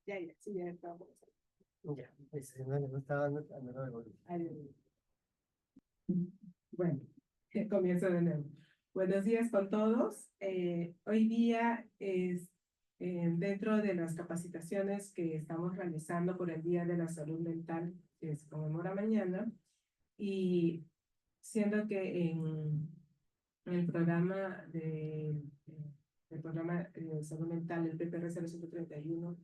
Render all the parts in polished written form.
Sí, ya estamos. Ya, pues, no estaba anotando de vuelta. Bueno, comienzo de nuevo. Buenos días con todos. Hoy día es dentro de las capacitaciones que estamos realizando por el Día de la Salud Mental, que se conmemora mañana, y siendo que en el programa el programa de salud mental, el PPR 0131,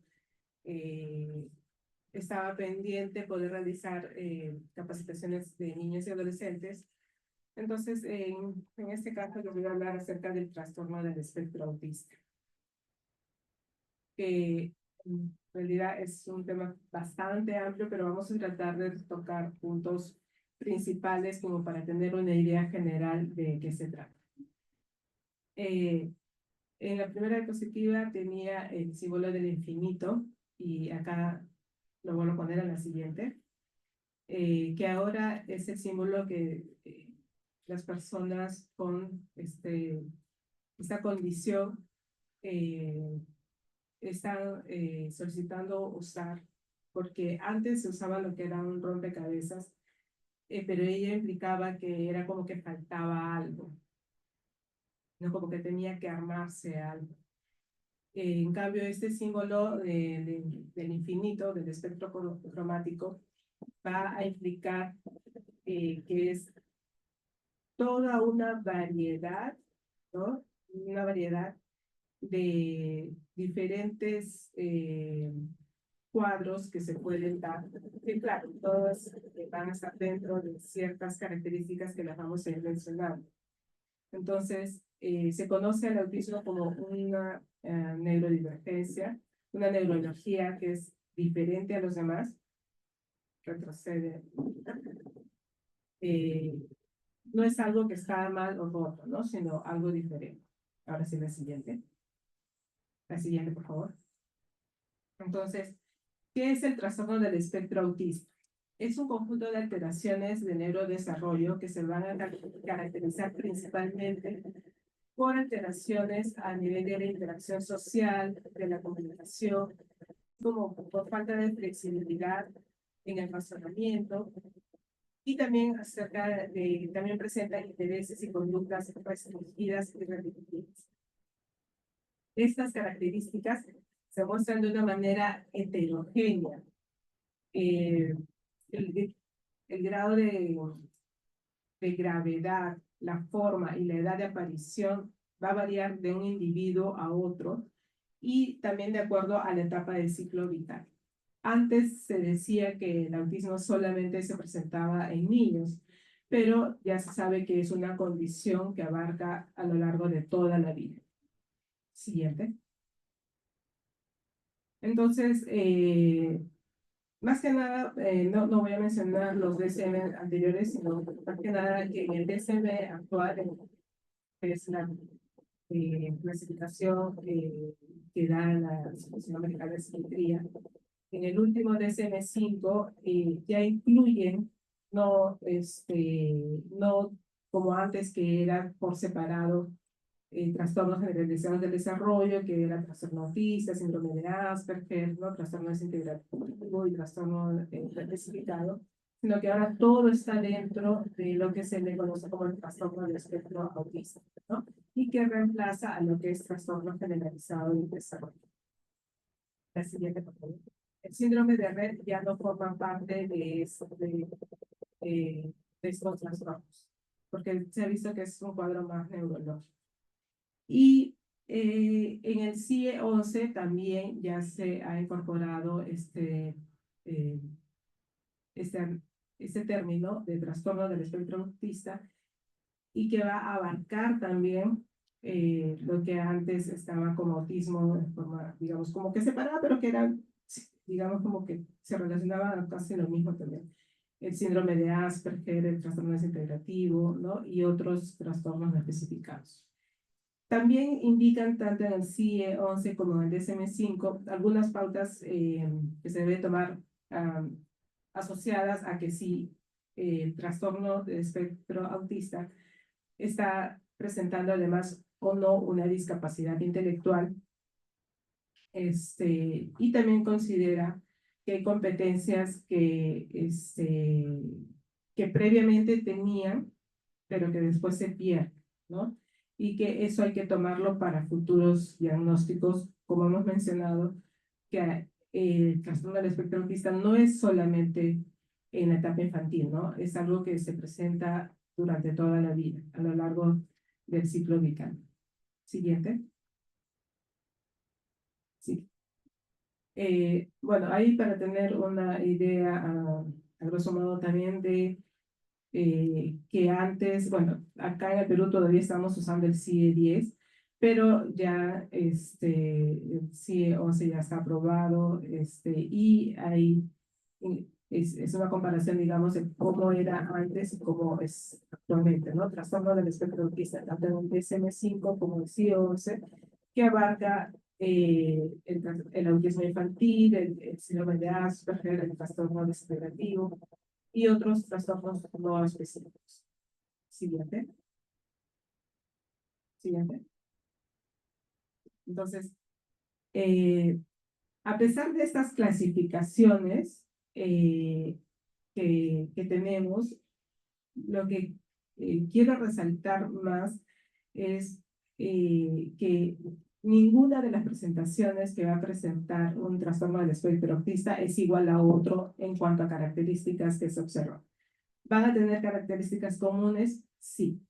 estaba pendiente poder realizar capacitaciones de niños y adolescentes. Entonces, en este caso les voy a hablar acerca del trastorno del espectro autista, que en realidad es un tema bastante amplio, pero vamos a tratar de tocar puntos principales como para tener una idea general de qué se trata. En la primera diapositiva tenía el símbolo del infinito y acá lo vuelvo a poner en la siguiente, que ahora es el símbolo que las personas con esta condición eh, están solicitando usar, porque antes se usaba lo que era un rompecabezas, pero ella implicaba que era como que faltaba algo, no como que tenía que armarse algo. En cambio, este símbolo del infinito, del espectro cromático, va a implicar que es toda una variedad, ¿no? Una variedad de diferentes cuadros que se pueden dar. Y claro, todos van a estar dentro de ciertas características que las vamos a ir mencionando. Entonces, se conoce el autismo como una neurodivergencia, una neurología que es diferente a los demás, retrocede. Eh, no es algo que está mal o roto, ¿no? Sino algo diferente. Ahora sí, la siguiente. La siguiente, por favor. Entonces, ¿qué es el trastorno del espectro autista? Es un conjunto de alteraciones de neurodesarrollo que se van a caracterizar principalmente por alteraciones a nivel de la interacción social, de la comunicación, como por falta de flexibilidad en el razonamiento, y también también presenta intereses y conductas restringidas y repetitivas. Estas características se muestran de una manera heterogénea. Eh, el, el grado de gravedad, la forma y la edad de aparición va a variar de un individuo a otro y también de acuerdo a la etapa del ciclo vital. Antes se decía que el autismo solamente se presentaba en niños, pero ya se sabe que es una condición que abarca a lo largo de toda la vida. Siguiente. Entonces, más que nada, no voy a mencionar los DSM anteriores, sino más que nada que en el DSM actual, que es la clasificación que da la Asociación Americana de Psiquiatría, en el último DSM-5 ya incluyen, no, no como antes que era por separado, trastornos generalizados del desarrollo, que era trastorno autista, síndrome de Asperger, ¿no? Trastorno desintegrativo y trastorno especificado, sino que ahora todo está dentro de lo que se le conoce como el trastorno del espectro autista, ¿no? Y que reemplaza a lo que es trastorno generalizado del desarrollo. La siguiente, por favor. El síndrome de Rett ya no forma parte de estos trastornos, porque se ha visto que es un cuadro más neurológico. Y en el CIE 11 también ya se ha incorporado eh, este, este término de trastorno del espectro autista y que va a abarcar también lo que antes estaba como autismo de forma, digamos, como que separada, pero que eran, digamos, como que se relacionaban casi lo mismo también. El síndrome de Asperger, el trastorno desintegrativo, ¿no? Y otros trastornos no especificados. También indican tanto en el CIE 11 como en el DSM-5 algunas pautas que se deben tomar asociadas a que si el trastorno de espectro autista está presentando además o no una discapacidad intelectual Y también considera que hay competencias que previamente tenían, pero que después se pierden, ¿no? Y que eso hay que tomarlo para futuros diagnósticos, como hemos mencionado, que el trastorno del espectro autista no es solamente en la etapa infantil, ¿no? Es algo que se presenta durante toda la vida, a lo largo del ciclo vital. Siguiente. Sí. Bueno, ahí para tener una idea, a grosso modo también de que antes, bueno, acá en el Perú todavía estamos usando el CIE 10, pero ya el CIE 11 ya está aprobado, y ahí es una comparación, digamos, de cómo era antes y cómo es actualmente, ¿no? Trastorno del espectro autista, tanto en el DSM-5 como el CIE 11, que abarca el autismo infantil, el síndrome de Asperger, el trastorno degenerativo y otros trastornos no específicos. Siguiente. Siguiente. Entonces, eh, a pesar de estas clasificaciones que tenemos, lo que quiero resaltar más es que ninguna de las presentaciones que va a presentar un trastorno del espectro autista es igual a otro en cuanto a características que se observan. ¿Van a tener características comunes? Sí,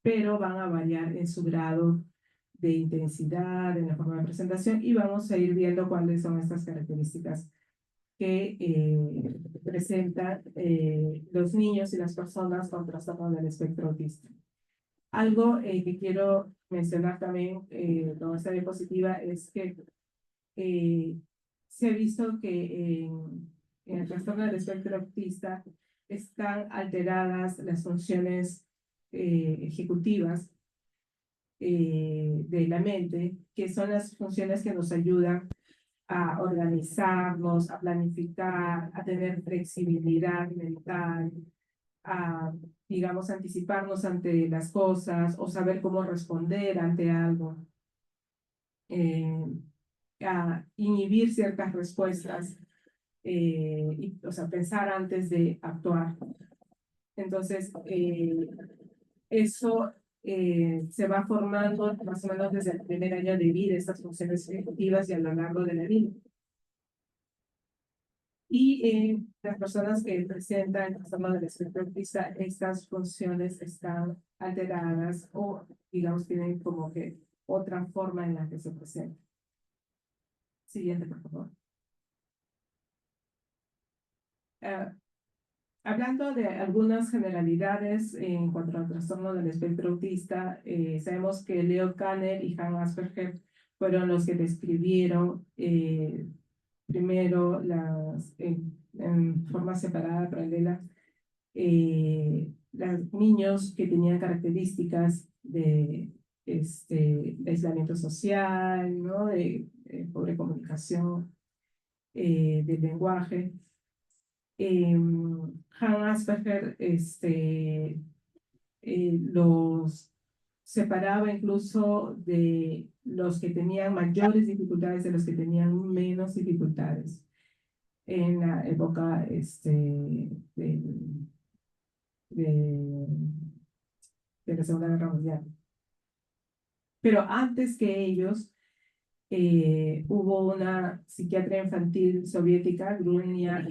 pero van a variar en su grado de intensidad, en la forma de presentación, y vamos a ir viendo cuáles son estas características que presentan los niños y las personas con trastorno del espectro autista. Algo que quiero mencionar también con esta diapositiva es que se ha visto que en el trastorno del espectro autista están alteradas las funciones ejecutivas de la mente, que son las funciones que nos ayudan a organizarnos, a planificar, a tener flexibilidad mental, a, digamos, anticiparnos ante las cosas o saber cómo responder ante algo, eh, a inhibir ciertas respuestas, o sea, pensar antes de actuar. Entonces, eso se va formando más o menos desde el primer año de vida, estas funciones ejecutivas y a lo largo de la vida. Y las personas que presentan el trastorno del espectro autista, estas funciones están alteradas o, digamos, tienen como que otra forma en la que se presenta. Siguiente, por favor. Uh, Hablando de algunas generalidades en cuanto al trastorno del espectro autista, sabemos que Leo Kanner y Hans Asperger fueron los que describieron primero en forma separada, paralela, los niños que tenían características de aislamiento social, ¿no? Pobre comunicación, del lenguaje. Hans Asperger los separaba incluso de los que tenían mayores dificultades de los que tenían menos dificultades en la época de, de la Segunda Guerra Mundial. Pero antes que ellos, hubo una psiquiatra infantil soviética, Grunia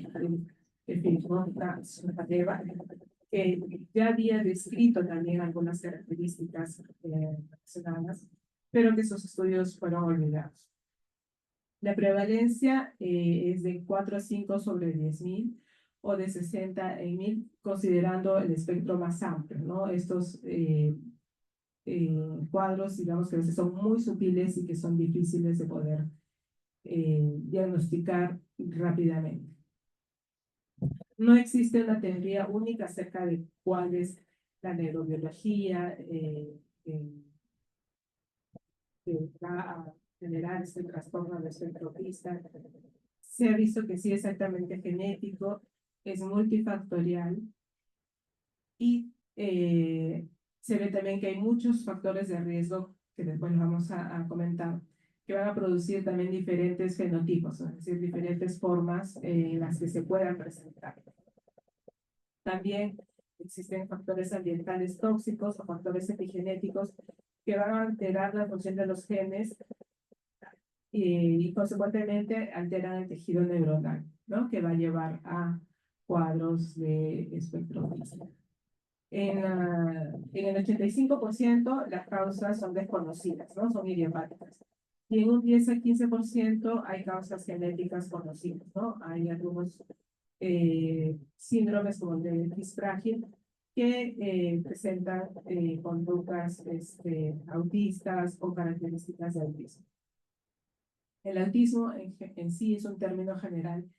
Filipovna Tsongadeva, que ya había descrito también algunas características relacionadas, pero que sus estudios fueron olvidados. La prevalencia es de 4 a 5 sobre 10.000 o de 60 en 1.000, considerando el espectro más amplio, ¿no? Estos cuadros, digamos que a veces son muy sutiles y que son difíciles de poder diagnosticar rápidamente. No existe una teoría única acerca de cuál es la neurobiología que va a generar este trastorno del espectro autista. Se ha visto que sí es exactamente genético, es multifactorial y se ve también que hay muchos factores de riesgo que después vamos a comentar que van a producir también diferentes fenotipos, es decir, diferentes formas en las que se puedan presentar. También existen factores ambientales tóxicos o factores epigenéticos que van a alterar la función de los genes y consecuentemente alteran el tejido neuronal, ¿no? Que va a llevar a cuadros de espectro autista. En el 85% las causas son desconocidas, ¿no? Son idiopáticas. Y en un 10 a 15% hay causas genéticas conocidas, ¿no? Hay algunos síndromes como el de X frágil que presentan conductas autistas o características de autismo. El autismo en sí es un término general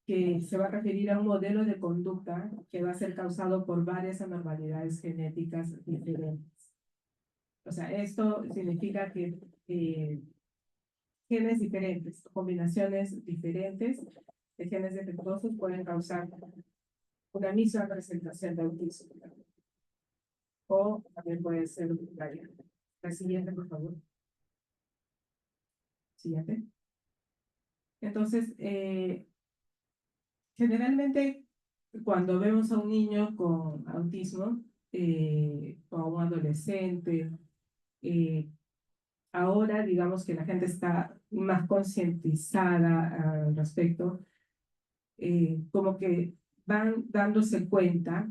que se va a referir a un modelo de conducta que va a ser causado por varias anormalidades genéticas diferentes. O sea, esto significa que genes diferentes, combinaciones diferentes de genes defectuosos pueden causar una misma presentación de autismo. O también puede ser variante. La siguiente, por favor. Siguiente. Entonces, generalmente cuando vemos a un niño con autismo o a un adolescente, ahora digamos que la gente está más concientizada al respecto, como que van dándose cuenta,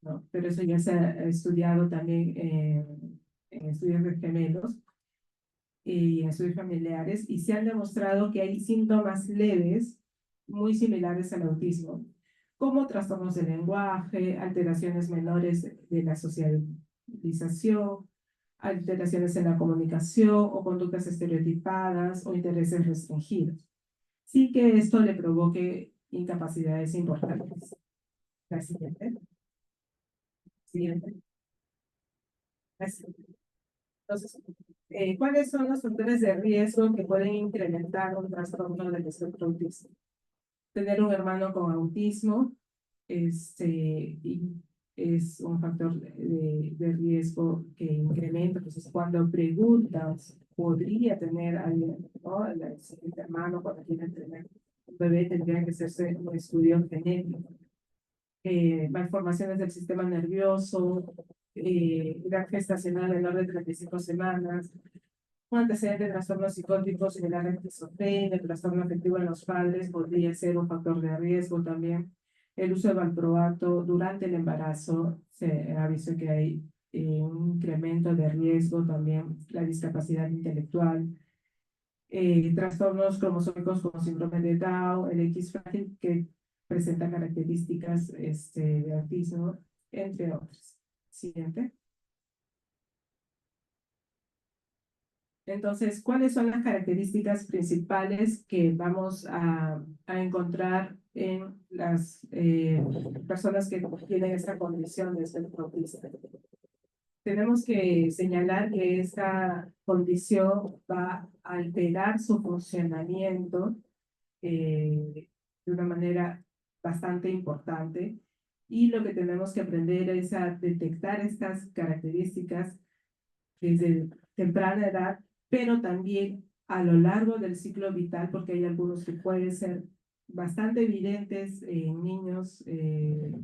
¿no? Pero eso ya se ha estudiado también en estudios de gemelos y en estudios familiares, y se han demostrado que hay síntomas leves muy similares al autismo, como trastornos del lenguaje, alteraciones menores de la socialización, alteraciones en la comunicación o conductas estereotipadas o intereses restringidos. Sí que esto le provoque incapacidades importantes. La siguiente. Siguiente. La siguiente. Entonces, ¿cuáles son los factores de riesgo que pueden incrementar un trastorno del espectro autista? Tener un hermano con autismo y es un factor de riesgo que incrementa. Entonces, cuando preguntas, ¿podría tener alguien, ¿no? El siguiente hermano, cuando quieren tener un bebé, tendría que hacerse un estudio genético. Malformaciones del sistema nervioso, edad gestacional menor de 35 semanas, un antecedente de trastornos psicóticos similar a esquizofrenia, el trastorno afectivo en los padres podría ser un factor de riesgo también. El uso de valproato durante el embarazo se ha visto que hay un incremento de riesgo también, la discapacidad intelectual, trastornos cromosómicos como síndrome de Down, el X frágil que presenta características de autismo, entre otras. Siguiente. Entonces, ¿cuáles son las características principales que vamos a encontrar en las personas que tienen esta condición de espectro autista? Tenemos que señalar que esta condición va a alterar su funcionamiento de una manera bastante importante, y lo que tenemos que aprender es a detectar estas características desde temprana edad, pero también a lo largo del ciclo vital, porque hay algunos que pueden ser bastante evidentes en niños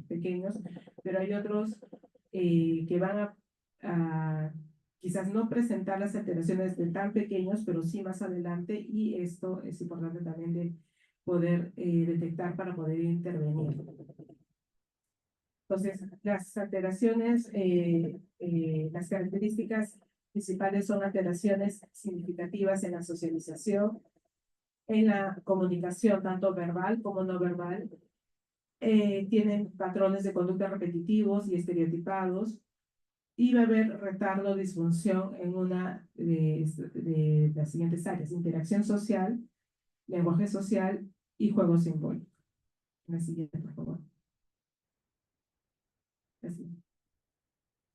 pequeños, pero hay otros que van a quizás no presentar las alteraciones de tan pequeños, pero sí más adelante, y esto es importante también de poder detectar para poder intervenir. Entonces, las alteraciones, las características principales son alteraciones significativas en la socialización, en la comunicación, tanto verbal como no verbal. Tienen patrones de conducta repetitivos y estereotipados, y va a haber retardo o disfunción en una de las siguientes áreas: interacción social, lenguaje social y juego simbólico. La siguiente, por favor. Así.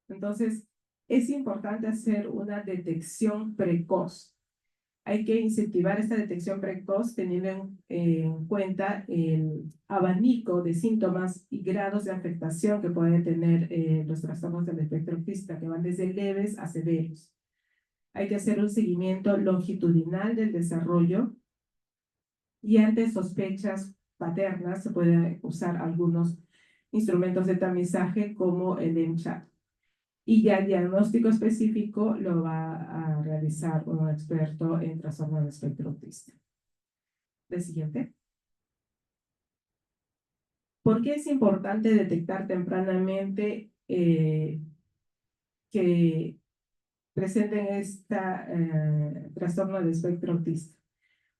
Entonces, es importante hacer una detección precoz. Hay que incentivar esta detección precoz teniendo en cuenta el abanico de síntomas y grados de afectación que pueden tener los trastornos del espectro autista, que van desde leves a severos. Hay que hacer un seguimiento longitudinal del desarrollo y ante sospechas paternas se pueden usar algunos instrumentos de tamizaje como el EMCHAT. Y ya el diagnóstico específico lo va a realizar un experto en trastorno del espectro autista. El siguiente. ¿Por qué es importante detectar tempranamente que presenten este trastorno del espectro autista?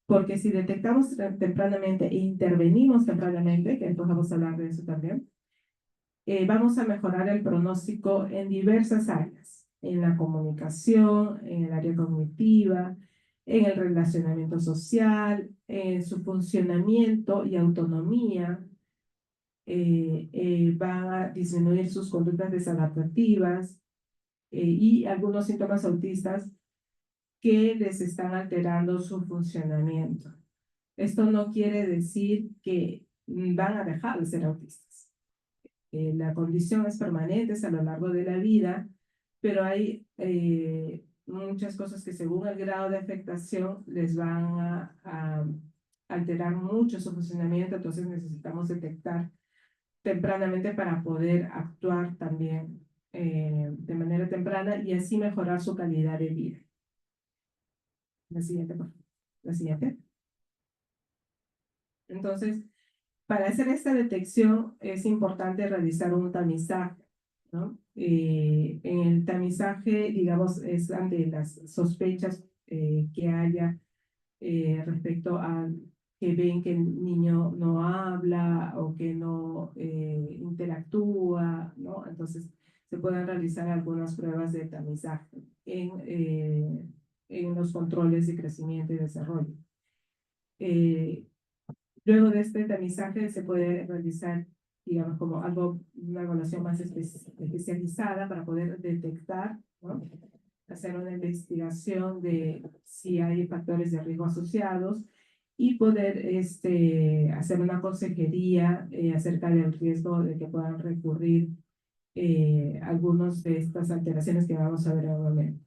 Porque si detectamos tempranamente e intervenimos tempranamente, que después vamos a hablar de eso también, vamos a mejorar el pronóstico en diversas áreas, en la comunicación, en el área cognitiva, en el relacionamiento social, en su funcionamiento y autonomía. Van a disminuir sus conductas desadaptativas y algunos síntomas autistas que les están alterando su funcionamiento. Esto no quiere decir que van a dejar de ser autistas. La condición es permanente, es a lo largo de la vida, pero hay muchas cosas que según el grado de afectación les van a alterar mucho su funcionamiento, entonces necesitamos detectar tempranamente para poder actuar también de manera temprana y así mejorar su calidad de vida. La siguiente, por favor. La siguiente. Entonces, para hacer esta detección es importante realizar un tamizaje, ¿no? En el tamizaje, digamos, es ante las sospechas que haya respecto a que ven que el niño no habla o que no interactúa, ¿no? Entonces, se pueden realizar algunas pruebas de tamizaje en los controles de crecimiento y desarrollo. Luego de este tamizaje se puede realizar, digamos, como algo, una evaluación más especializada para poder detectar, ¿no? Hacer una investigación de si hay factores de riesgo asociados y poder hacer una consejería acerca del riesgo de que puedan recurrir algunas de estas alteraciones que vamos a ver en un momento.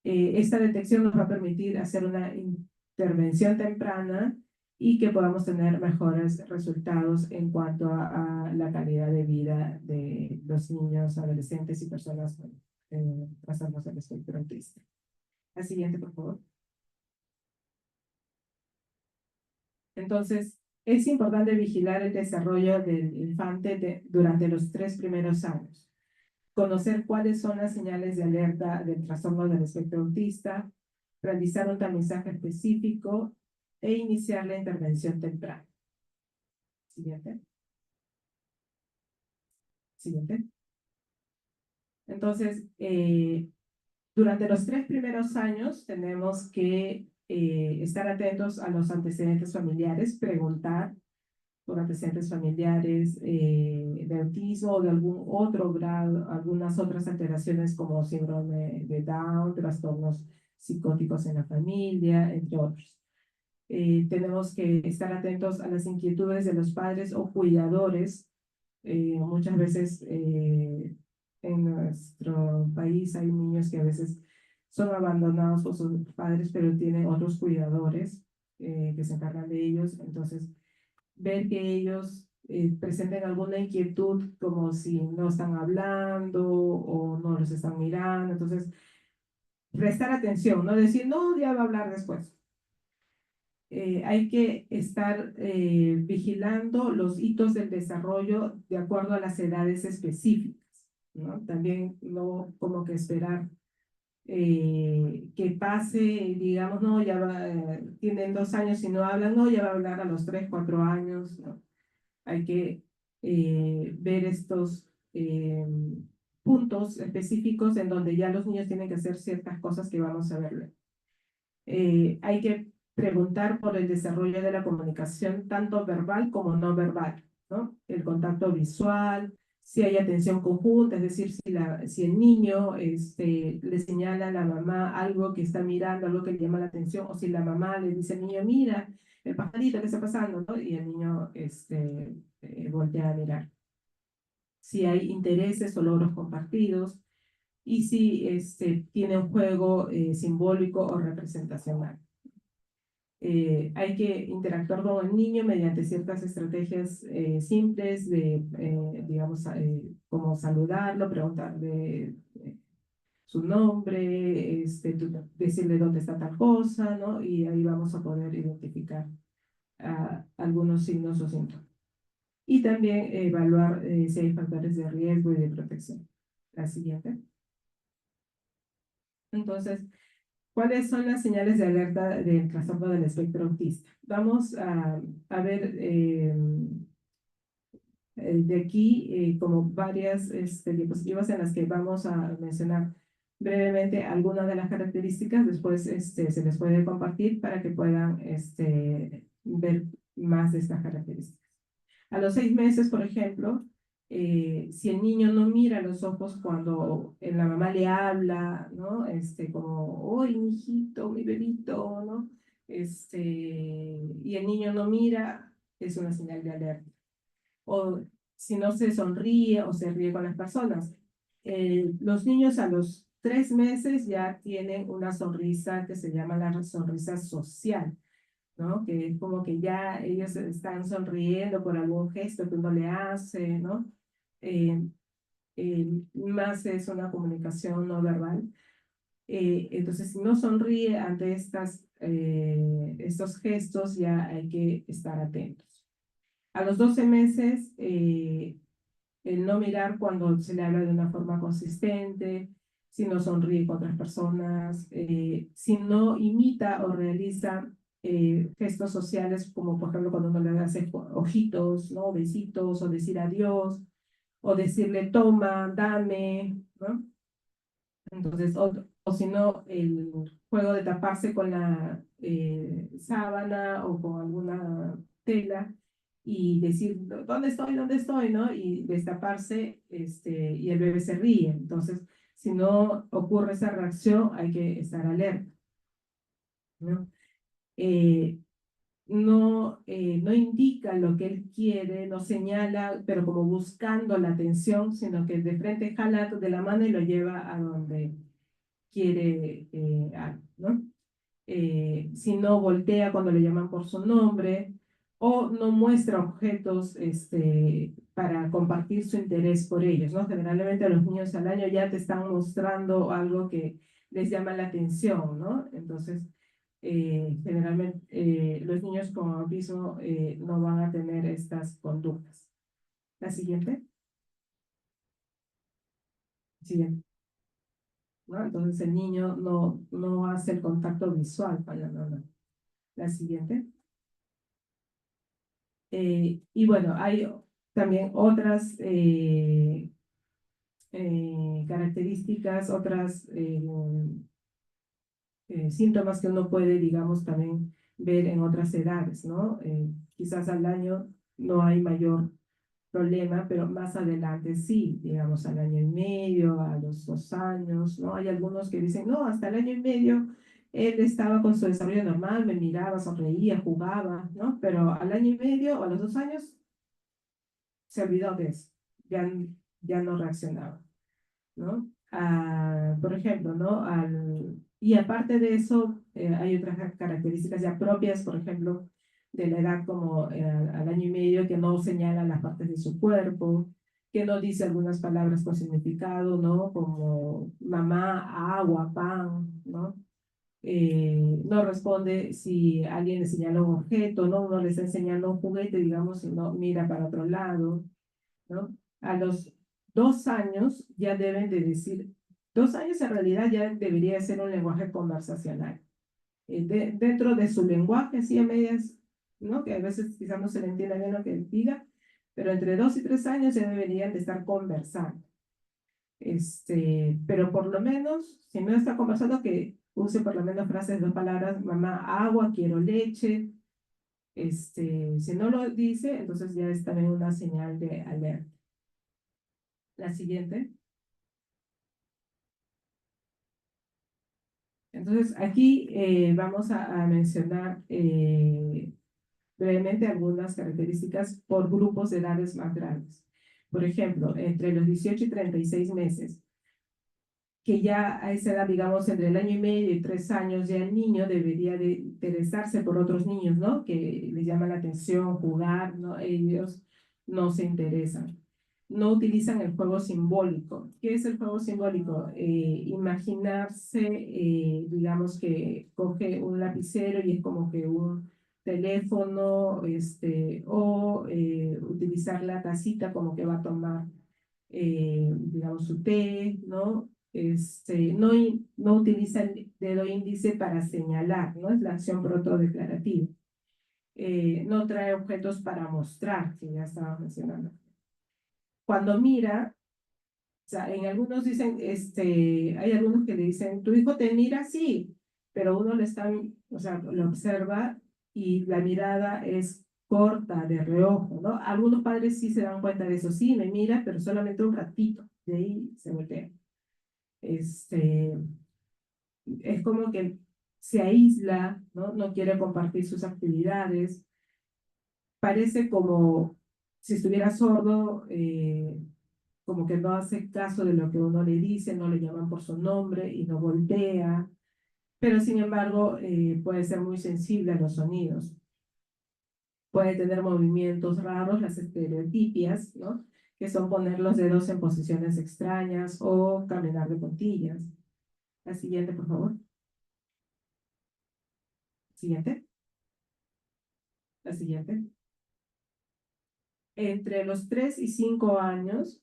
Esta detección nos va a permitir hacer una intervención temprana y que podamos tener mejores resultados en cuanto a la calidad de vida de los niños, adolescentes y personas con trastornos del espectro autista. La siguiente, por favor. Entonces, es importante vigilar el desarrollo del infante durante los 3 primeros años. Conocer cuáles son las señales de alerta del trastorno del espectro autista, realizar un tamizaje específico e iniciar la intervención temprana. Siguiente. Siguiente. Entonces, durante los 3 primeros años tenemos que estar atentos a los antecedentes familiares, preguntar por antecedentes familiares de autismo o de algún otro grado, algunas otras alteraciones como síndrome de Down, trastornos psicóticos en la familia, entre otros. Tenemos que estar atentos a las inquietudes de los padres o cuidadores. Muchas veces en nuestro país hay niños que a veces son abandonados por sus padres, pero tienen otros cuidadores que se encargan de ellos. Entonces, ver que ellos presenten alguna inquietud, como si no están hablando o no los están mirando. Entonces, prestar atención, no decir, no, ya va a hablar después. Hay que estar vigilando los hitos del desarrollo de acuerdo a las edades específicas, ¿no? También no como que esperar que pase, digamos, no, ya va, tienen 2 años y no hablan, no, ya va a hablar a los 3, 4 años, ¿no? Hay que ver estos puntos específicos en donde ya los niños tienen que hacer ciertas cosas que vamos a ver. Hay que preguntar por el desarrollo de la comunicación, tanto verbal como no verbal, ¿no? El contacto visual, si hay atención conjunta, es decir, si el niño le señala a la mamá algo que está mirando, algo que le llama la atención, o si la mamá le dice al niño, mira, el pajarito, ¿qué está pasando? ¿No? Y el niño voltea a mirar. Si hay intereses o logros compartidos, y si tiene un juego simbólico o representacional. Hay que interactuar con el niño mediante ciertas estrategias simples de, digamos, como saludarlo, preguntarle su nombre, decirle dónde está tal cosa, ¿no? Y ahí vamos a poder identificar algunos signos o síntomas. Y también evaluar si hay factores de riesgo y de protección. La siguiente. Entonces, ¿cuáles son las señales de alerta del trastorno del espectro autista? Vamos a ver de aquí como varias diapositivas en las que vamos a mencionar brevemente algunas de las características, después se les puede compartir para que puedan ver más de estas características. A los 6 meses, por ejemplo, si el niño no mira a los ojos cuando la mamá le habla, ¿no? Como, ¡ay, mi hijito, mi bebito!, ¿no? Y el niño no mira, es una señal de alerta. O si no se sonríe o se ríe con las personas. Los niños a los 3 meses ya tienen una sonrisa que se llama la sonrisa social, ¿no? Que es como que ya ellos están sonriendo por algún gesto que uno le hace, ¿no? Eh, Más es una comunicación no verbal. Entonces, si no sonríe ante estos gestos, ya hay que estar atentos. A los 12 meses, el no mirar cuando se le habla de una forma consistente, si no sonríe con otras personas, si no imita o realiza gestos sociales, como por ejemplo cuando uno le hace ojitos, ¿no? Besitos, o decir adiós, o decirle toma, dame, ¿no? Entonces, o si no, el juego de taparse con la sábana o con alguna tela y decir, ¿dónde estoy? ¿Dónde estoy? ¿No? Y destaparse, y el bebé se ríe. Entonces, si no ocurre esa reacción, hay que estar alerta, ¿no? Eh, no indica lo que él quiere, no señala, pero como buscando la atención, sino que de frente jala de la mano y lo lleva a donde quiere algo, ¿no? Si no voltea cuando le llaman por su nombre, o no muestra objetos para compartir su interés por ellos, ¿no? Generalmente a los niños al año ya te están mostrando algo que les llama la atención, ¿no? Entonces, generalmente los niños con autismo no van a tener estas conductas. La siguiente. Siguiente. ¿No? Entonces el niño no hace el contacto visual con la mamá. La siguiente. Y bueno, hay también otras características, otras síntomas que uno puede, digamos, también ver en otras edades, ¿no? Quizás al año no hay mayor problema, pero más adelante sí, digamos, al año y medio, a los 2 años, ¿no? Hay algunos que dicen, no, hasta el año y medio él estaba con su desarrollo normal, me miraba, sonreía, jugaba, ¿no? Pero al año y medio o a los 2 años se olvidó de eso, ya no reaccionaba, ¿no? Por ejemplo, ¿no? Y aparte de eso, hay otras características ya propias, por ejemplo, de la edad como al año y medio, que no señala las partes de su cuerpo, que no dice algunas palabras con significado, ¿no? Como mamá, agua, pan, ¿no? No responde si alguien le señala un objeto, ¿no? Uno le está enseñando un juguete, digamos, y no mira para otro lado, ¿no? A los 2 años ya deben de decir, 2 años en realidad ya debería ser un lenguaje conversacional. Dentro de su lenguaje, así a medias, ¿no? Que a veces quizás no se le entienda bien lo que diga, pero entre 2 y 3 años ya deberían de estar conversando. Pero por lo menos, si no está conversando, que use por lo menos frases de 2 palabras, mamá, agua, quiero leche. Si no lo dice, entonces ya es también una señal de alerta. La siguiente. Entonces, aquí vamos a mencionar brevemente algunas características por grupos de edades más grandes. Por ejemplo, entre los 18 y 36 meses, que ya a esa edad, digamos, entre el año y medio y 3 años, ya el niño debería de interesarse por otros niños, ¿no? Que les llama la atención, jugar, ¿no? Ellos no se interesan. No utilizan el juego simbólico. ¿Qué es el juego simbólico? Imaginarse, digamos que coge un lapicero y es como que un teléfono, o utilizar la tacita como que va a tomar, digamos, su té, ¿no? No utiliza el dedo índice para señalar, ¿no? Es la acción protodeclarativa. No trae objetos para mostrar, que ya estaba mencionando. Cuando mira, o sea, en algunos dicen, hay algunos que le dicen, tu hijo te mira, sí, pero uno le está, o sea, lo observa y la mirada es corta, de reojo, ¿no? Algunos padres sí se dan cuenta de eso, sí, me mira, pero solamente un ratito, de ahí se voltea. Este, es como que se aísla, ¿no? No quiere compartir sus actividades, parece como si estuviera sordo, como que no hace caso de lo que uno le dice, no le llaman por su nombre y no voltea, pero sin embargo puede ser muy sensible a los sonidos. Puede tener movimientos raros, las estereotipias, ¿no? Que son poner los dedos en posiciones extrañas o caminar de puntillas. La siguiente, por favor. Siguiente. La siguiente. Entre los 3 y 5 años,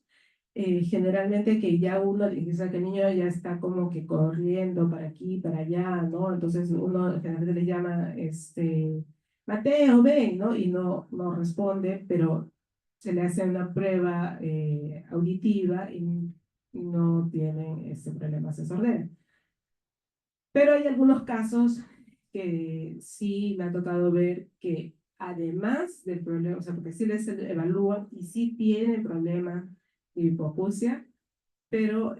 generalmente que ya uno, o sea, que el niño ya está como que corriendo para aquí, para allá, ¿no? Entonces uno generalmente le llama, Mateo, ven, ¿no? Y no responde, pero se le hace una prueba auditiva y no tienen este problema, se sordera. Pero hay algunos casos que sí me ha tocado ver que además del problema, o sea, porque sí les evalúan y sí tienen problema de hipoacusia, pero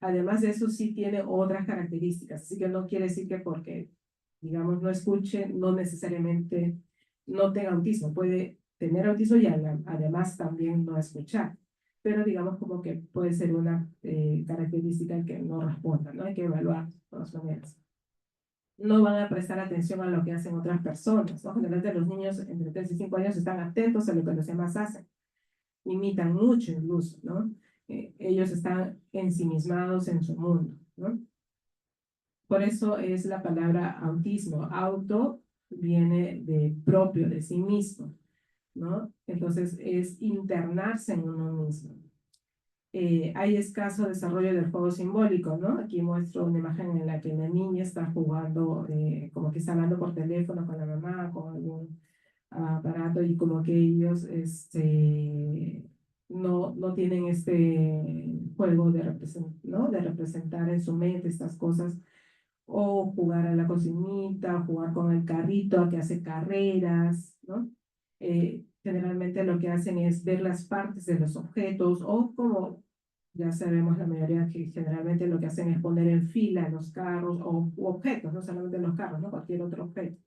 además de eso sí tiene otras características. Así que no quiere decir que porque, digamos, no escuche, no necesariamente no tenga autismo. Puede tener autismo y además también no escuchar. Pero digamos como que puede ser una característica que no responda, ¿no? Hay que evaluar de todas maneras. No van a prestar atención a lo que hacen otras personas, ¿no? Generalmente los niños entre 3 y 5 años están atentos a lo que los demás hacen, imitan mucho incluso, ¿no? Ellos están ensimismados en su mundo, ¿no? Por eso es la palabra autismo. Auto viene de propio, de sí mismo, ¿no? Entonces es internarse en uno mismo. Hay escaso desarrollo del juego simbólico, ¿no? Aquí muestro una imagen en la que la niña está jugando, como que está hablando por teléfono con la mamá, con algún aparato, y como que ellos no tienen este juego ¿no? De representar en su mente estas cosas, o jugar a la cocinita, o jugar con el carrito a que hace carreras, ¿no? Generalmente lo que hacen es ver las partes de los objetos, o como ya sabemos la mayoría que generalmente lo que hacen es poner en fila los carros o u objetos, no solamente los carros, ¿no? Cualquier otro objeto.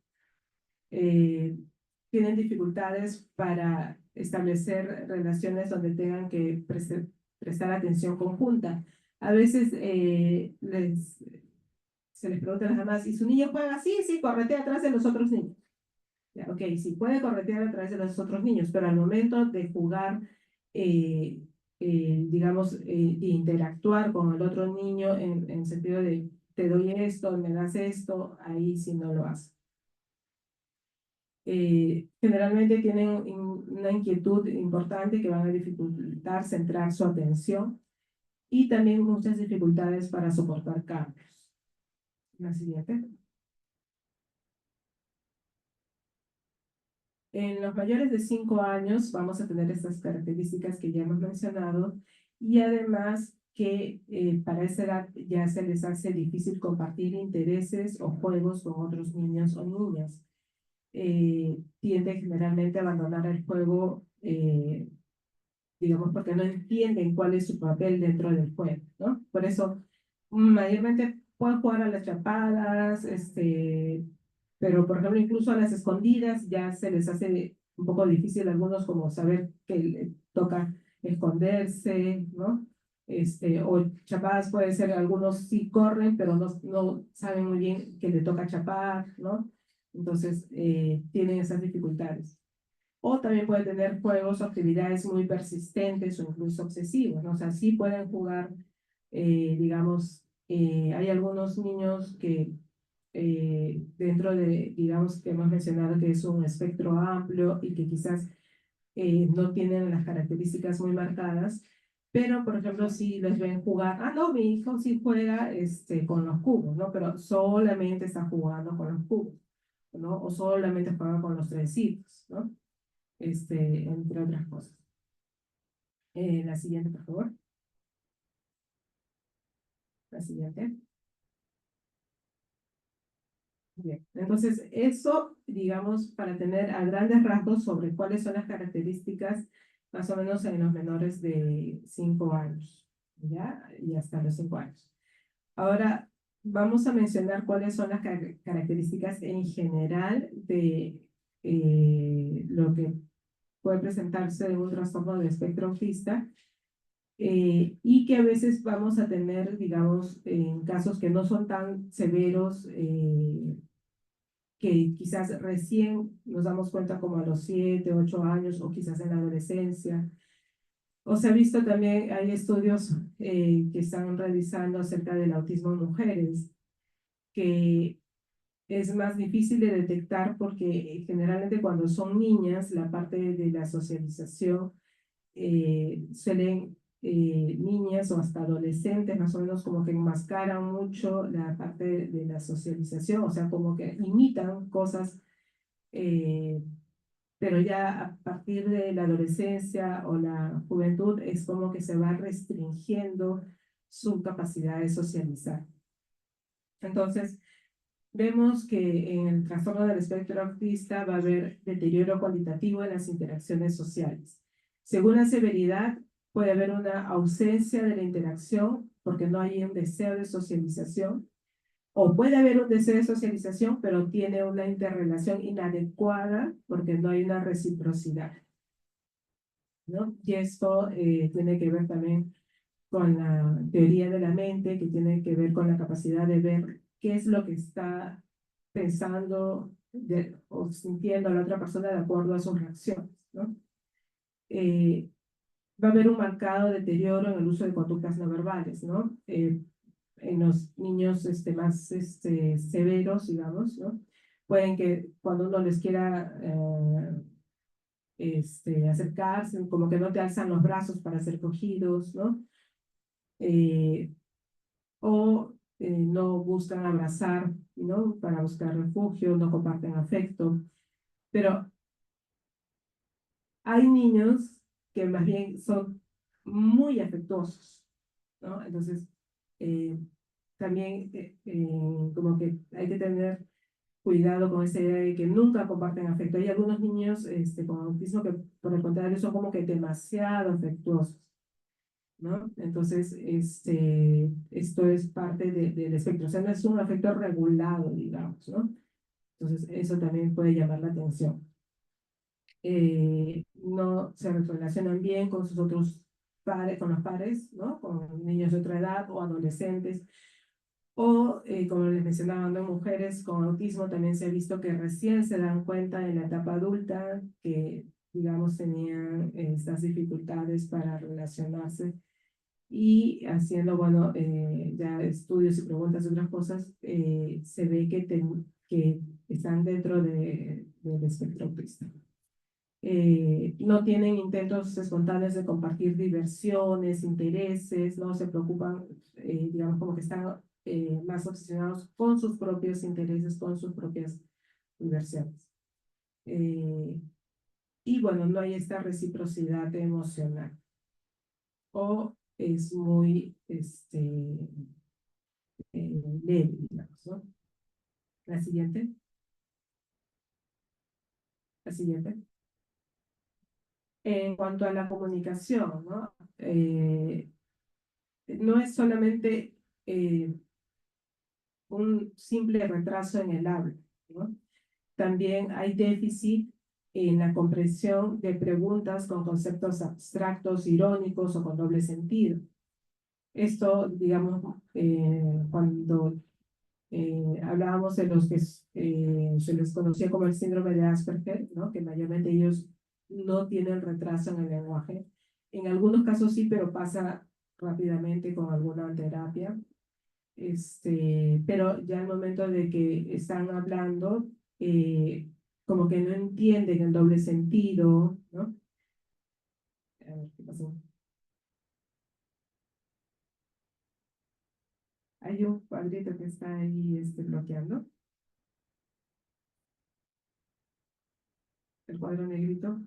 Tienen dificultades para establecer relaciones donde tengan que prestar atención conjunta. A veces se les pregunta a las mamás, ¿y su niño juega así? Sí, corretea atrás de los otros niños. Ya, ok, sí, puede corretear a través de los otros niños, pero al momento de jugar, eh, digamos, de interactuar con el otro niño en sentido de te doy esto, me das esto, ahí sí no lo hace. Generalmente tienen una inquietud importante que van a dificultar centrar su atención y también muchas dificultades para soportar cambios. La siguiente. En los mayores de 5 años vamos a tener estas características que ya hemos mencionado, y además que para esa edad ya se les hace difícil compartir intereses o juegos con otros niños o niñas. Tienden generalmente a abandonar el juego, digamos, porque no entienden cuál es su papel dentro del juego, ¿no? Por eso, mayormente pueden jugar a las chapadas, pero por ejemplo, incluso a las escondidas ya se les hace un poco difícil a algunos como saber que le toca esconderse, ¿no? O chapadas puede ser, algunos sí corren, pero no saben muy bien que le toca chapar, ¿no? Entonces, tienen esas dificultades. O también puede tener juegos o actividades muy persistentes o incluso obsesivos, ¿no? O sea, sí pueden jugar, digamos, hay algunos niños que dentro de, digamos, que hemos mencionado que es un espectro amplio y que quizás no tienen las características muy marcadas, pero, por ejemplo, si les ven jugar, no, mi hijo sí juega con los cubos, ¿no? Pero solamente está jugando con los cubos, ¿no? O solamente juega con los trencitos, ¿no? Entre otras cosas. La siguiente, por favor. La siguiente. Bien. Entonces, eso, digamos, para tener a grandes rasgos sobre cuáles son las características más o menos en los menores de 5 años, ¿ya? Y hasta los 5 años. Ahora, vamos a mencionar cuáles son las características en general de lo que puede presentarse en un trastorno de espectro autista y que a veces vamos a tener, digamos, en casos que no son tan severos, que quizás recién nos damos cuenta como a los 7, 8 años o quizás en la adolescencia. O se ha visto también, hay estudios que están realizando acerca del autismo en mujeres, que es más difícil de detectar porque generalmente cuando son niñas, la parte de la socialización suelen niñas o hasta adolescentes más o menos como que enmascaran mucho la parte de la socialización, o sea, como que imitan cosas, eh, pero ya a partir de la adolescencia o la juventud es como que se va restringiendo su capacidad de socializar. Entonces, vemos que en el trastorno del espectro autista va a haber deterioro cualitativo en las interacciones sociales. Según la severidad, puede haber una ausencia de la interacción porque no hay un deseo de socialización, o puede haber un deseo de socialización, pero tiene una interrelación inadecuada porque no hay una reciprocidad, ¿no? Y esto tiene que ver también con la teoría de la mente, que tiene que ver con la capacidad de ver qué es lo que está pensando o sintiendo la otra persona de acuerdo a sus reacciones, ¿no? Eh, Va a haber un marcado deterioro en el uso de conductas no verbales, ¿no? En los niños más severos, digamos, ¿no? Pueden que cuando uno les quiera acercarse, como que no te alzan los brazos para ser cogidos, ¿no? Eh, o no buscan abrazar, ¿no? Para buscar refugio, no comparten afecto. Pero hay niños que más bien son muy afectuosos, ¿no? Entonces, eh, también como que hay que tener cuidado con esa idea de que nunca comparten afecto. Hay algunos niños con autismo que, por el contrario, son como que demasiado afectuosos, ¿no? Entonces, esto es parte del espectro, o sea, no es un afecto regulado, digamos, ¿no? Entonces, eso también puede llamar la atención. No se relacionan bien con sus otros pares, con los pares, ¿no? Con niños de otra edad o adolescentes. O, como les mencionaba, ¿no? Mujeres con autismo también se ha visto que recién se dan cuenta en la etapa adulta que, digamos, tenían estas dificultades para relacionarse y haciendo, bueno, ya estudios y preguntas y otras cosas, se ve que están dentro del espectro autista. No tienen intentos espontáneos de compartir diversiones, intereses, no se preocupan, digamos, como que están más obsesionados con sus propios intereses, con sus propias diversiones. Y bueno, no hay esta reciprocidad emocional. O es muy leve, digamos, ¿no? La siguiente. La siguiente. En cuanto a la comunicación, ¿no? No es solamente un simple retraso en el habla, ¿no? También hay déficit en la comprensión de preguntas con conceptos abstractos, irónicos o con doble sentido. Esto, digamos, cuando hablábamos de los que se les conocía como el síndrome de Asperger, ¿no? Que mayormente ellos no tienen retraso en el lenguaje. En algunos casos sí, pero pasa rápidamente con alguna terapia. Pero ya al momento de que están hablando, como que no entienden el doble sentido, ¿no? A ver, ¿qué pasó? Hay un cuadrito que está ahí bloqueando, el cuadro negrito.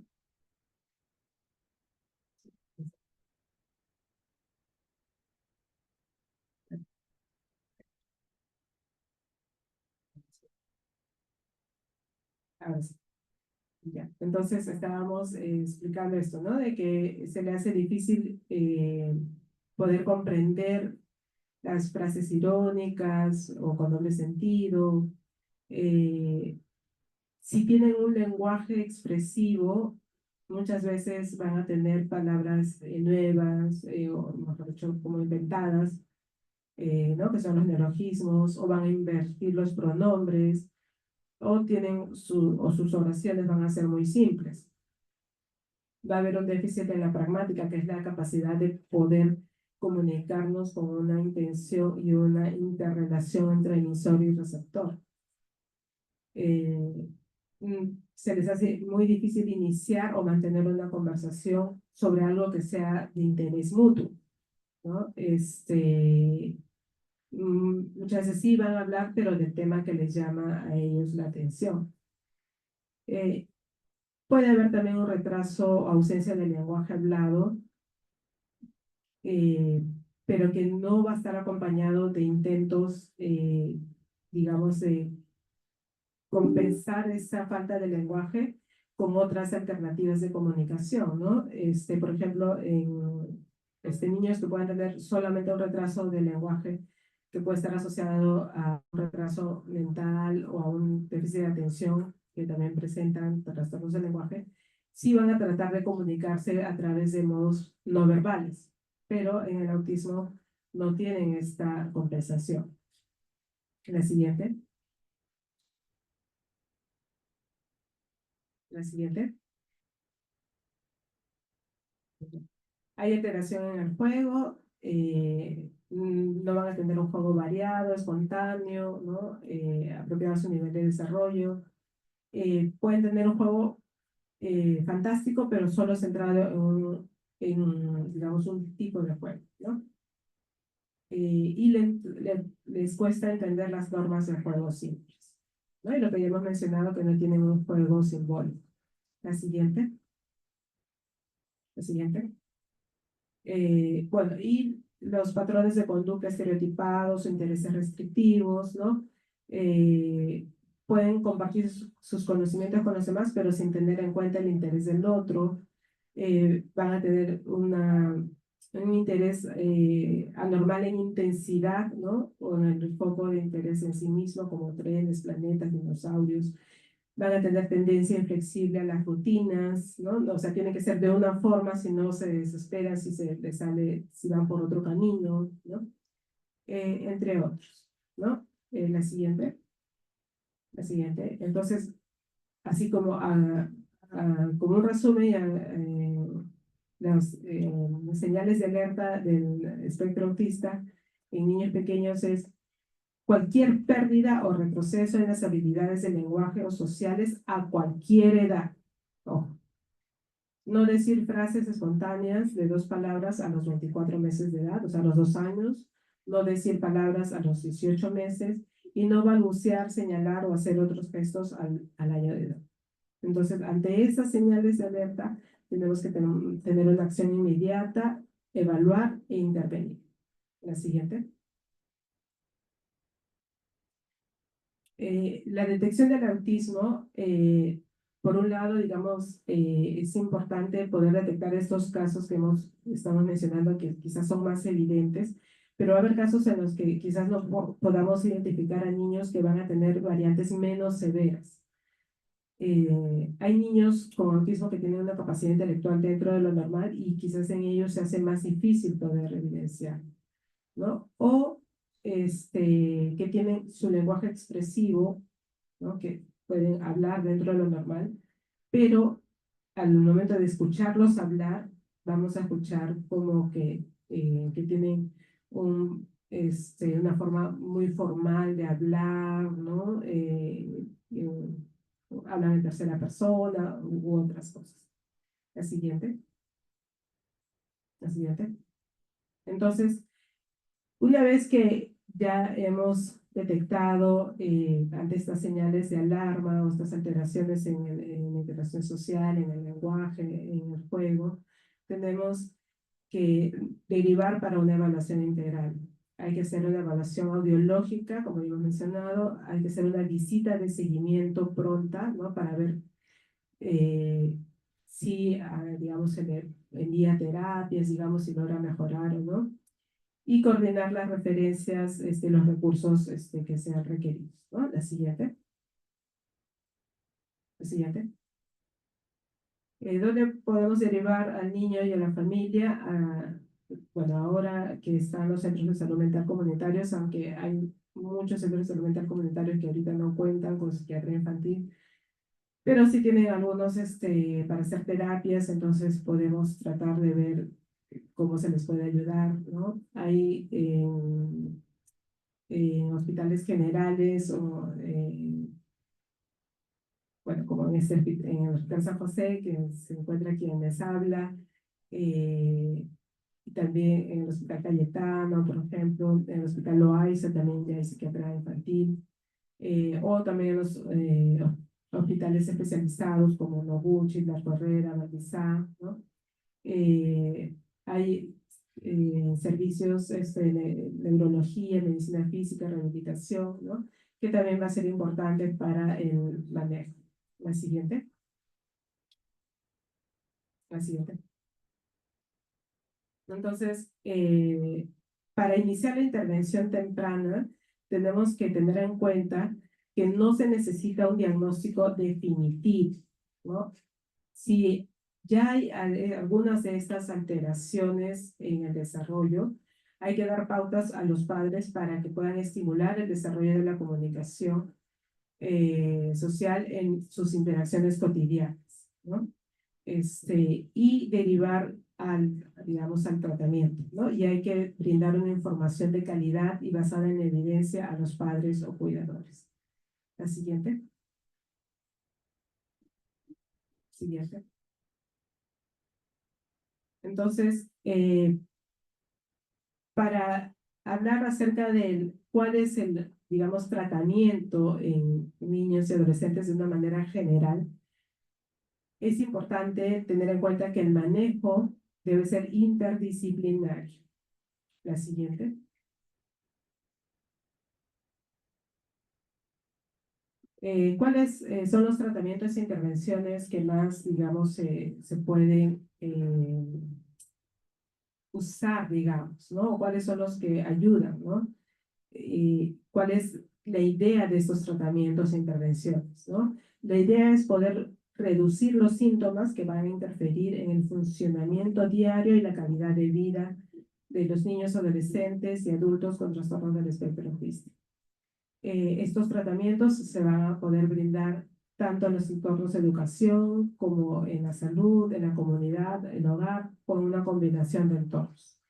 Ahora sí, ya. Entonces estábamos explicando esto, ¿no? De que se le hace difícil poder comprender las frases irónicas o con doble sentido. Eh, si tienen un lenguaje expresivo, muchas veces van a tener palabras nuevas, o mejor dicho, como inventadas, ¿no? Que son los neologismos, o van a invertir los pronombres, o o sus oraciones van a ser muy simples. Va a haber un déficit en la pragmática, que es la capacidad de poder comunicarnos con una intención y una interrelación entre emisor y receptor. Se les hace muy difícil iniciar o mantener una conversación sobre algo que sea de interés mutuo, ¿no? Muchas veces sí van a hablar, pero del tema que les llama a ellos la atención. Eh, Puede haber también un retraso o ausencia del lenguaje hablado, eh, pero que no va a estar acompañado de intentos, digamos, de compensar esa falta de lenguaje con otras alternativas de comunicación, ¿no? Por ejemplo, en niños que puedan tener solamente un retraso de lenguaje que puede estar asociado a un retraso mental o a un déficit de atención que también presentan trastornos del lenguaje, sí van a tratar de comunicarse a través de modos no verbales, pero en el autismo no tienen esta compensación. La siguiente. La siguiente. Hay alteración en el juego, no van a tener un juego variado, espontáneo, ¿no? Apropiado a su nivel de desarrollo. Pueden tener un juego fantástico, pero solo centrado digamos, un tipo de juego, ¿no? Y les cuesta entender las normas del juego simples, ¿no? Y lo que ya hemos mencionado, que no tienen un juego simbólico. La siguiente. La siguiente. Bueno, y los patrones de conducta estereotipados o intereses restrictivos, ¿no? Eh, Pueden compartir sus conocimientos con los demás, pero sin tener en cuenta el interés del otro. Van a tener un interés anormal en intensidad, ¿no? O en el foco de interés en sí mismo, como trenes, planetas, dinosaurios. Van a tener tendencia inflexible a las rutinas, ¿no? O sea, tiene que ser de una forma, si no se desesperan, si se les sale, si van por otro camino, ¿no? Entre otros, ¿no? La siguiente. La siguiente. Entonces, así como, como un resumen, las señales de alerta del espectro autista en niños pequeños es cualquier pérdida o retroceso en las habilidades de lenguaje o sociales a cualquier edad. Ojo. No decir frases espontáneas de dos palabras a los 24 meses de edad, o sea, a los 2 años. No decir palabras a los 18 meses y no balbucear, señalar o hacer otros gestos al año de edad. Entonces, ante esas señales de alerta, tenemos que tener una acción inmediata, evaluar e intervenir. La siguiente. La detección del autismo, por un lado, digamos, es importante poder detectar estos casos que estamos mencionando, que quizás son más evidentes, pero va a haber casos en los que quizás no podamos identificar a niños que van a tener variantes menos severas. Hay niños con autismo que tienen una capacidad intelectual dentro de lo normal y quizás en ellos se hace más difícil poder evidenciar. ¿no? O que tienen su lenguaje expresivo, ¿no? Que pueden hablar dentro de lo normal, pero al momento de escucharlos hablar, vamos a escuchar como que tienen una forma muy formal de hablar, ¿no? Hablan en tercera persona u otras cosas. La siguiente, la siguiente. Entonces, una vez que ya hemos detectado ante estas señales de alarma o estas alteraciones en la interacción social, en el lenguaje, en el juego, tenemos que derivar para una evaluación integral. Hay que hacer una evaluación audiológica, como hemos mencionado, hay que hacer una visita de seguimiento pronta, ¿no? Para ver eh, si, digamos, envía terapias, digamos, si logra mejorar o no, y coordinar las referencias, los recursos que sean requeridos, ¿no? La siguiente, la siguiente. ¿Dónde podemos derivar al niño y a la familia? Bueno, ahora que están los centros de salud mental comunitarios, aunque hay muchos centros de salud mental comunitarios que ahorita no cuentan con psiquiatría infantil, pero sí tienen algunos para hacer terapias, entonces podemos tratar de ver cómo se les puede ayudar, ¿no? Hay en hospitales generales o, bueno, como en el Hospital San José, que se encuentra quien les habla, y también en el Hospital Cayetano, por ejemplo, en el Hospital Loaiza también ya hay psiquiatría infantil, o también los hospitales especializados como Noguchi, La Correra, Batizá, ¿no? Hay servicios de neurología, medicina física, rehabilitación, ¿no? Que también va a ser importante para el manejo. La siguiente, la siguiente. Entonces, para iniciar la intervención temprana, tenemos que tener en cuenta que no se necesita un diagnóstico definitivo, ¿no? Si ya hay algunas de estas alteraciones en el desarrollo, hay que dar pautas a los padres para que puedan estimular el desarrollo de la comunicación social en sus interacciones cotidianas, ¿no? Y derivar digamos, al tratamiento, ¿no? Y hay que brindar una información de calidad y basada en evidencia a los padres o cuidadores. La siguiente. Siguiente. Entonces, para hablar acerca de cuál es el, digamos, tratamiento en niños y adolescentes de una manera general, es importante tener en cuenta que el manejo debe ser interdisciplinario. La siguiente. ¿Cuáles son los tratamientos e intervenciones que más, digamos, se pueden usar, digamos, ¿no? ¿Cuáles son los que ayudan, ¿no? ¿Cuál es la idea de estos tratamientos e intervenciones, ¿no? La idea es poder reducir los síntomas que van a interferir en el funcionamiento diario y la calidad de vida de los niños, adolescentes y adultos con trastornos del espectro autista. Estos tratamientos se van a poder brindar tanto en los entornos de educación como en la salud, en la comunidad, en el hogar, con una combinación de entornos.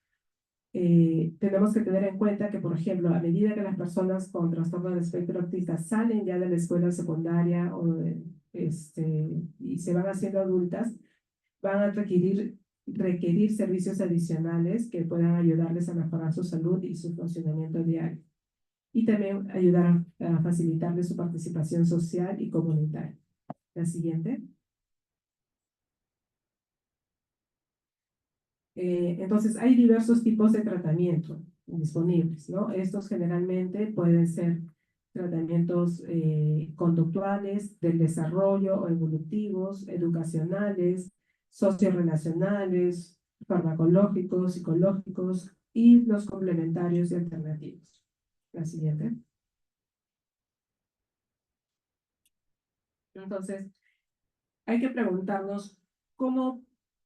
Tenemos que tener en cuenta que, por ejemplo, a medida que las personas con trastorno del espectro autista salen ya de la escuela secundaria y se van haciendo adultas, van a requerir servicios adicionales que puedan ayudarles a mejorar su salud y su funcionamiento diario, y también ayudar a facilitarles su participación social y comunitaria. La siguiente. Entonces, hay diversos tipos de tratamiento disponibles, ¿no? Estos generalmente pueden ser tratamientos conductuales, del desarrollo o evolutivos, educacionales, sociorelacionales, farmacológicos, psicológicos y los complementarios y alternativos. La siguiente. Entonces, hay que preguntarnos cómo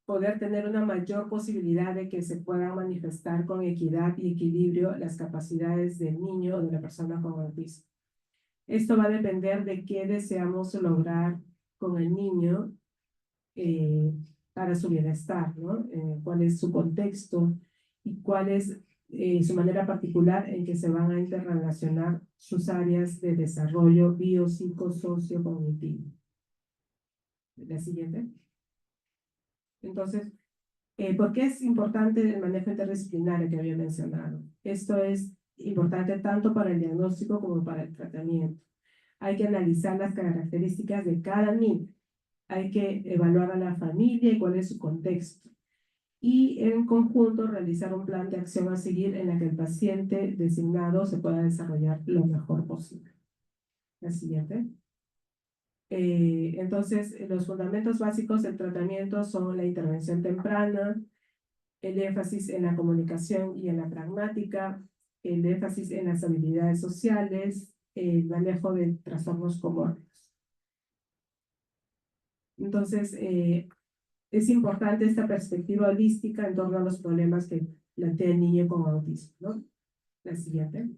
poder tener una mayor posibilidad de que se puedan manifestar con equidad y equilibrio las capacidades del niño o de la persona con autismo. Esto va a depender de qué deseamos lograr con el niño para su bienestar, ¿no? Cuál es su contexto y cuál es su manera particular en que se van a interrelacionar sus áreas de desarrollo bio, psico, socio, cognitivo. La siguiente. Entonces, ¿por qué es importante el manejo interdisciplinario que había mencionado? Esto es importante tanto para el diagnóstico como para el tratamiento. Hay que analizar las características de cada niño. Hay que evaluar a la familia y cuál es su contexto. Y en conjunto realizar un plan de acción a seguir en la que el paciente designado se pueda desarrollar lo mejor posible. La siguiente. Entonces, los fundamentos básicos del tratamiento son la intervención temprana, el énfasis en la comunicación y en la pragmática, el énfasis en las habilidades sociales, el manejo de trastornos comórbidos. Entonces, es importante esta perspectiva holística en torno a los problemas que plantea el niño con autismo, ¿no? La siguiente.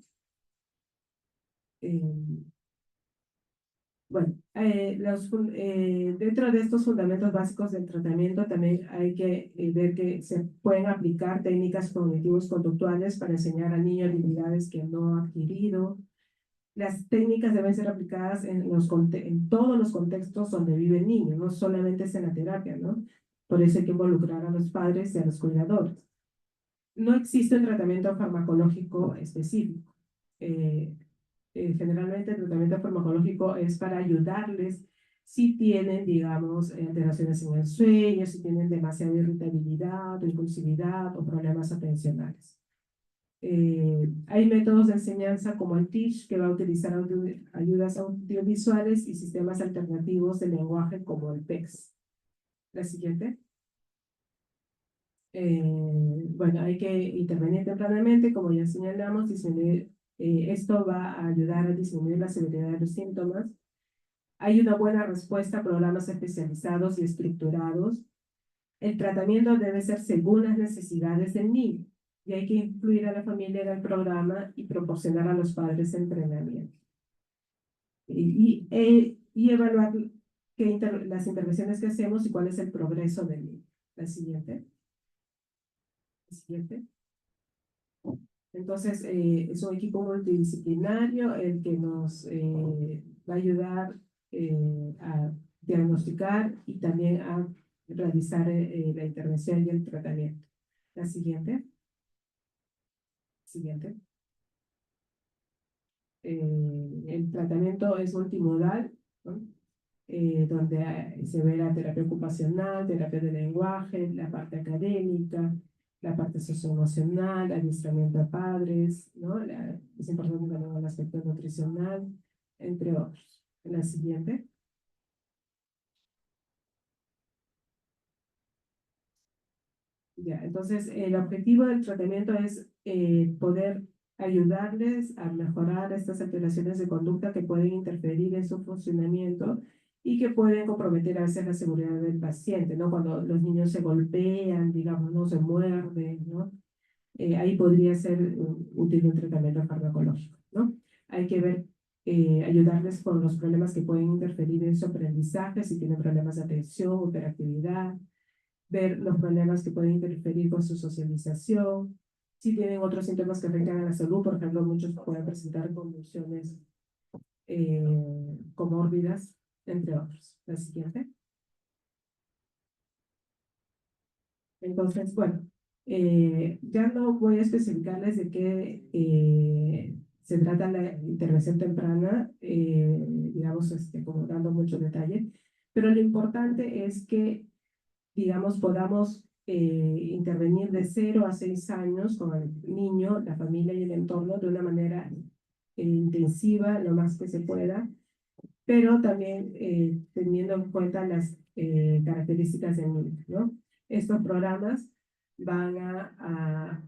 Bueno, dentro de estos fundamentos básicos del tratamiento también hay que ver que se pueden aplicar técnicas cognitivos conductuales para enseñar al niño habilidades que no ha adquirido. Las técnicas deben ser aplicadas en todos los contextos donde vive el niño, no solamente es en la terapia, ¿no? Por eso hay que involucrar a los padres y a los cuidadores. No existe un tratamiento farmacológico específico. Generalmente el tratamiento farmacológico es para ayudarles si tienen, digamos, alteraciones en el sueño, si tienen demasiada irritabilidad o impulsividad o problemas atencionales. Hay métodos de enseñanza como el TEACH, que va a utilizar ayudas audiovisuales y sistemas alternativos de lenguaje como el PEX. La siguiente. Bueno, hay que intervenir tempranamente, como ya señalamos, disminuir. Esto va a ayudar a disminuir la severidad de los síntomas. Hay una buena respuesta a programas especializados y estructurados. El tratamiento debe ser según las necesidades del niño y hay que incluir a la familia en el programa y proporcionar a los padres entrenamiento. Y evaluar las intervenciones que hacemos y cuál es el progreso del niño. La siguiente. La siguiente. Entonces, es un equipo multidisciplinario el que nos va a ayudar a diagnosticar y también a realizar la intervención y el tratamiento. La siguiente. Siguiente. El tratamiento es multimodal, ¿no? Donde se ve la terapia ocupacional, terapia de lenguaje, la parte académica, la parte socioemocional, adiestramiento a padres, ¿no? Es importante también el aspecto nutricional, entre otros. La siguiente. Ya, entonces, el objetivo del tratamiento es poder ayudarles a mejorar estas alteraciones de conducta que pueden interferir en su funcionamiento y que pueden comprometer a veces la seguridad del paciente, ¿no? Cuando los niños se golpean, digamos, no se muerden, ¿no? Ahí podría ser útil un tratamiento farmacológico, ¿no? Hay que ver, ayudarles con los problemas que pueden interferir en su aprendizaje, si tienen problemas de atención, hiperactividad, ver los problemas que pueden interferir con su socialización, si tienen otros síntomas que afectan a la salud, por ejemplo, muchos pueden presentar convulsiones comórbidas, entre otros. La siguiente. Entonces, bueno, ya no voy a especificarles de qué se trata la intervención temprana, digamos, como dando mucho detalle, pero lo importante es que, digamos, podamos intervenir de 0 a 6 años con el niño, la familia y el entorno de una manera intensiva, lo más que se pueda, pero también teniendo en cuenta las características del niño, ¿no? Estos programas van a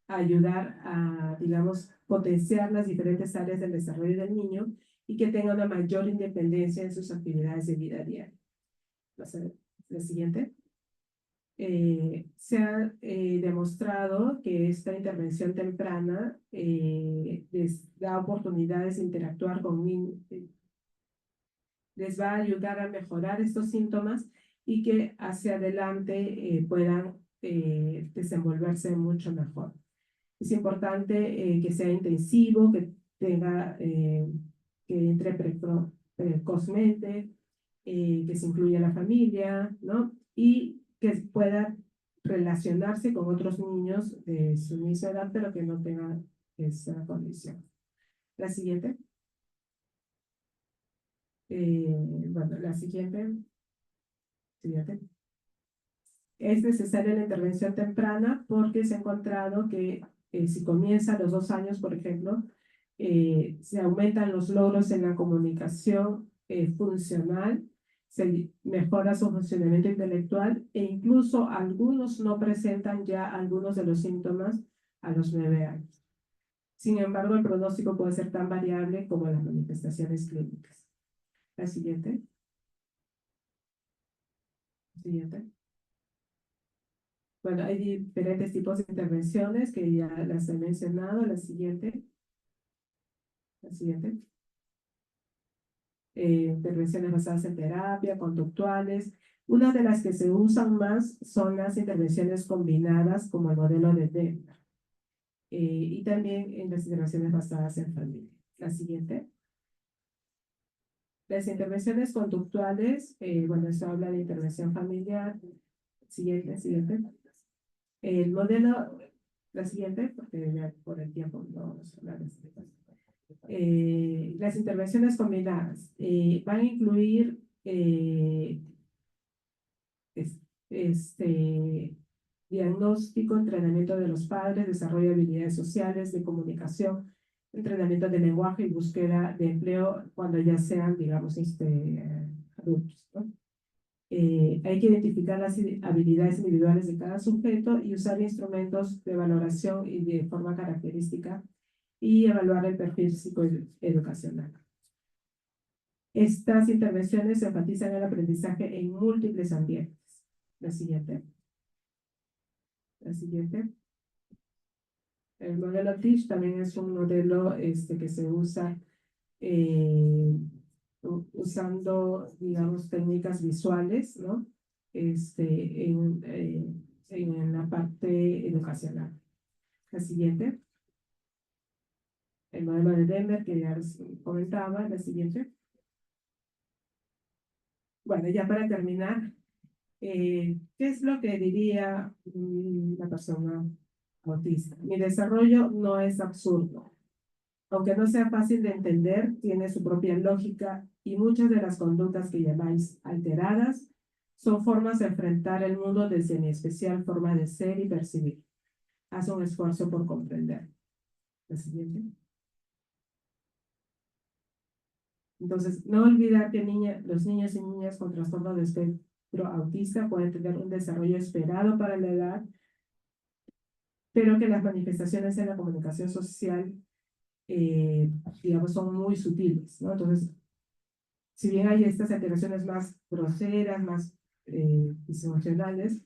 ayudar a, digamos, potenciar las diferentes áreas del desarrollo del niño y que tenga una mayor independencia en sus actividades de vida diaria. La siguiente. Se ha demostrado que esta intervención temprana les da oportunidades de interactuar con niños, les va a ayudar a mejorar estos síntomas y que hacia adelante puedan desenvolverse mucho mejor. Es importante que sea intensivo, que tenga, que entre precozmente, que se incluya la familia, ¿no? Y que pueda relacionarse con otros niños de su misma edad, pero que no tengan esa condición. La siguiente. Bueno, la siguiente. Siguiente. Es necesaria la intervención temprana porque se ha encontrado que si comienza a los 2 años, por ejemplo, se aumentan los logros en la comunicación funcional, se mejora su funcionamiento intelectual e incluso algunos no presentan ya algunos de los síntomas a los 9 años. Sin embargo, el pronóstico puede ser tan variable como las manifestaciones clínicas. La siguiente. Siguiente. Bueno, hay diferentes tipos de intervenciones que ya las he mencionado. La siguiente. La siguiente. Intervenciones basadas en terapia, conductuales. Una de las que se usan más son las intervenciones combinadas, como el modelo de Denver. Y también en las intervenciones basadas en familia. La siguiente. Las intervenciones conductuales, bueno, esto habla de intervención familiar. Siguiente, siguiente. El modelo, la siguiente, porque ya por el tiempo no vamos a hablar de este caso. Las intervenciones combinadas van a incluir diagnóstico, entrenamiento de los padres, desarrollo de habilidades sociales, de comunicación, entrenamiento de lenguaje y búsqueda de empleo cuando ya sean, digamos, adultos, ¿no? Hay que identificar las habilidades individuales de cada sujeto y usar instrumentos de valoración y de forma característica y evaluar el perfil psicoeducacional. Estas intervenciones enfatizan el aprendizaje en múltiples ambientes. La siguiente. La siguiente. El modelo TEACH también es un modelo que se usa usando, digamos, técnicas visuales, ¿no? En la parte educacional. La siguiente. El modelo de Denver, que ya les comentaba. La siguiente. Bueno, ya para terminar, ¿qué es lo que diría la persona autista? Mi desarrollo no es absurdo. Aunque no sea fácil de entender, tiene su propia lógica y muchas de las conductas que llamáis alteradas son formas de enfrentar el mundo desde mi especial forma de ser y percibir. Haz un esfuerzo por comprender. La siguiente. Entonces, no olvidar que los niños y niñas con trastorno de espectro autista pueden tener un desarrollo esperado para la edad, pero que las manifestaciones en la comunicación social, digamos, son muy sutiles, ¿no? Entonces, si bien hay estas alteraciones más groseras, más disfuncionales,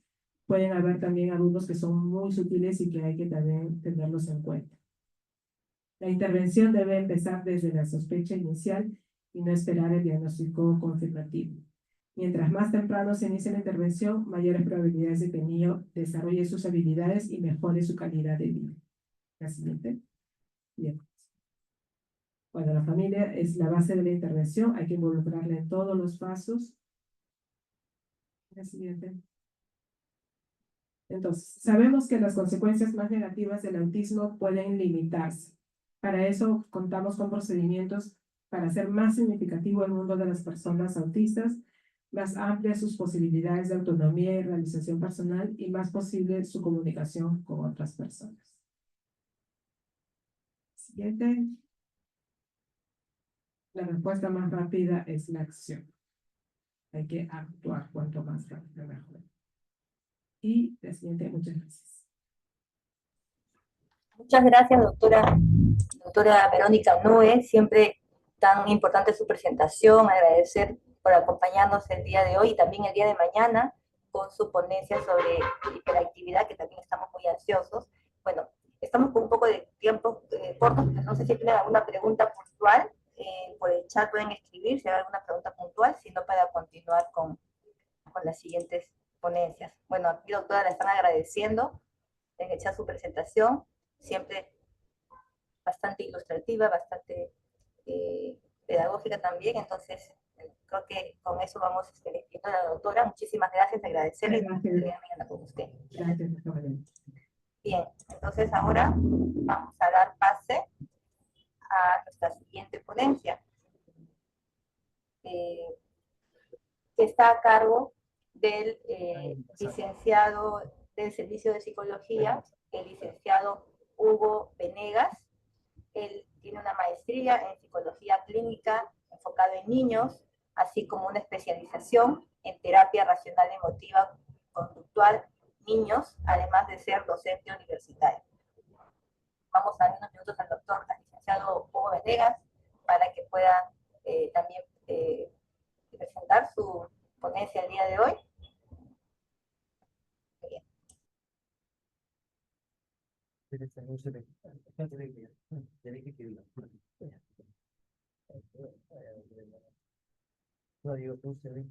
pueden haber también algunos que son muy sutiles y que hay que también tenerlos en cuenta. La intervención debe empezar desde la sospecha inicial y no esperar el diagnóstico confirmativo. Mientras más temprano se inicie la intervención, mayores probabilidades de que el niño desarrolle sus habilidades y mejore su calidad de vida. La siguiente. Bien. Bueno, la familia es la base de la intervención, hay que involucrarla en todos los pasos. La siguiente. Entonces, sabemos que las consecuencias más negativas del autismo pueden limitarse. Para eso contamos con procedimientos para hacer más significativo el mundo de las personas autistas, más amplias sus posibilidades de autonomía y realización personal y más posible su comunicación con otras personas. Siguiente. La respuesta más rápida es la acción. Hay que actuar cuanto más rápido mejor. Y la siguiente, muchas gracias. Muchas gracias, doctora Verónica Noe. Siempre tan importante su presentación. Agradecer por acompañarnos el día de hoy y también el día de mañana con su ponencia sobre hiperactividad, que también estamos muy ansiosos. Bueno, estamos con un poco de tiempo corto, no sé si tienen alguna pregunta puntual, por el chat pueden escribir si hay alguna pregunta puntual, sino para continuar con las siguientes ponencias. Bueno, aquí doctora la están agradeciendo en el chat su presentación, siempre bastante ilustrativa, bastante pedagógica también, entonces creo que con eso vamos despidiendo a la doctora. Muchísimas gracias, agradecerle y mañana con usted. Gracias, doctora. Bien, entonces ahora vamos a dar pase a nuestra siguiente ponencia, que está a cargo del licenciado del Servicio de Psicología, el licenciado Hugo Venegas. Él tiene una maestría en psicología clínica enfocada en niños, así como una especialización en terapia racional emotiva conductual niños, además de ser docente universitario. Vamos a dar unos minutos al doctor, al licenciado Hugo Venegas, para que pueda también presentar su ponencia el día de hoy. Bien. No, digo, tú se ve.